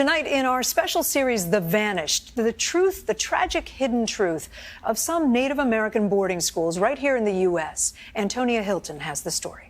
Tonight in our special series, The Vanished, the truth, the tragic hidden truth of some Native American boarding schools right here in the U.S. Antonia Hilton has the story.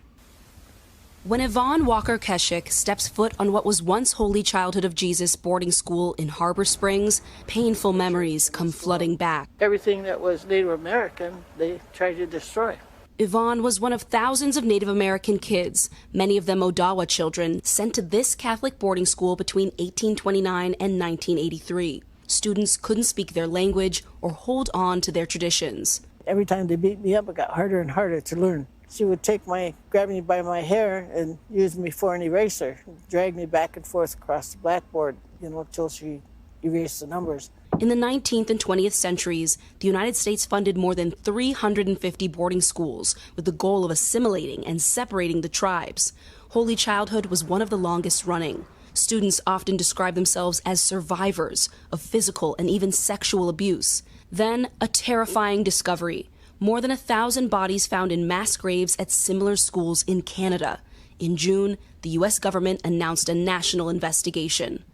When Yvonne Walker-Keshik steps foot on what was once Holy Childhood of Jesus boarding school in Harbor Springs, painful memories come flooding back. Everything that was Native American, they tried to destroy. Yvonne was one of thousands of Native American kids, many of them Odawa children, sent to this Catholic boarding school between 1829 and 1983. Students couldn't speak their language or hold on to their traditions. Every time they beat me up, it got harder and harder to learn. She would grab me by my hair and use me for an eraser, drag me back and forth across the blackboard, until she erased the numbers. In the 19th and 20th centuries, the United States funded more than 350 boarding schools with the goal of assimilating and separating the tribes. Holy Childhood was one of the longest running. Students often describe themselves as survivors of physical and even sexual abuse. Then, a terrifying discovery. More than 1,000 bodies found in mass graves at similar schools in Canada. In June, the U.S. government announced a national investigation.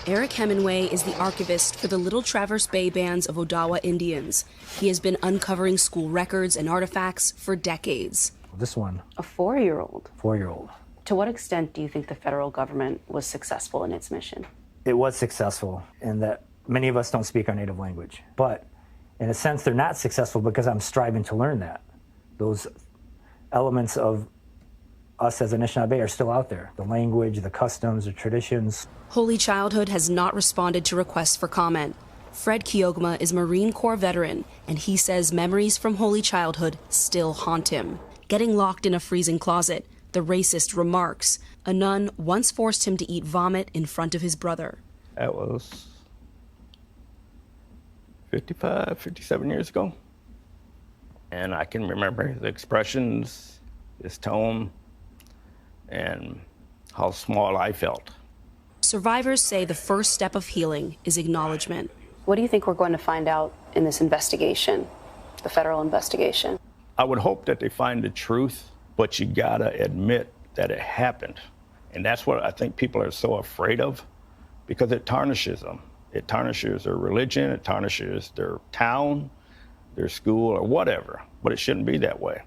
Eric Hemingway is the archivist for the Little Traverse Bay bands of Odawa Indians. He has been uncovering school records and artifacts for decades. This one. A 4-year-old? 4-year-old. To what extent do you think the federal government was successful in its mission? It was successful in that many of us don't speak our native language. But in a sense, they're not successful because I'm striving to learn that. Those elements of us as Anishinaabe are still out there. The language, the customs, the traditions. Holy Childhood has not responded to requests for comment. Fred Kiogma is Marine Corps veteran, and he says memories from Holy Childhood still haunt him. Getting locked in a freezing closet, the racist remarks. A nun once forced him to eat vomit in front of his brother. That was 55, 57 years ago. And I can remember the expressions, his tone, and how small I felt. Survivors say the first step of healing is acknowledgement. What do you think we're going to find out in this investigation, the federal investigation? I would hope that they find the truth, but you gotta admit that it happened. And that's what I think people are so afraid of, because it tarnishes them. It tarnishes their religion, it tarnishes their town, their school, or whatever, but it shouldn't be that way.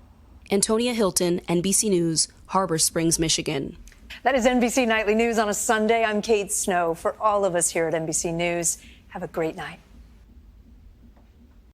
Antonia Hilton, NBC News, Harbor Springs, Michigan. That is NBC Nightly News on a Sunday. I'm Kate Snow. For all of us here at NBC News, have a great night.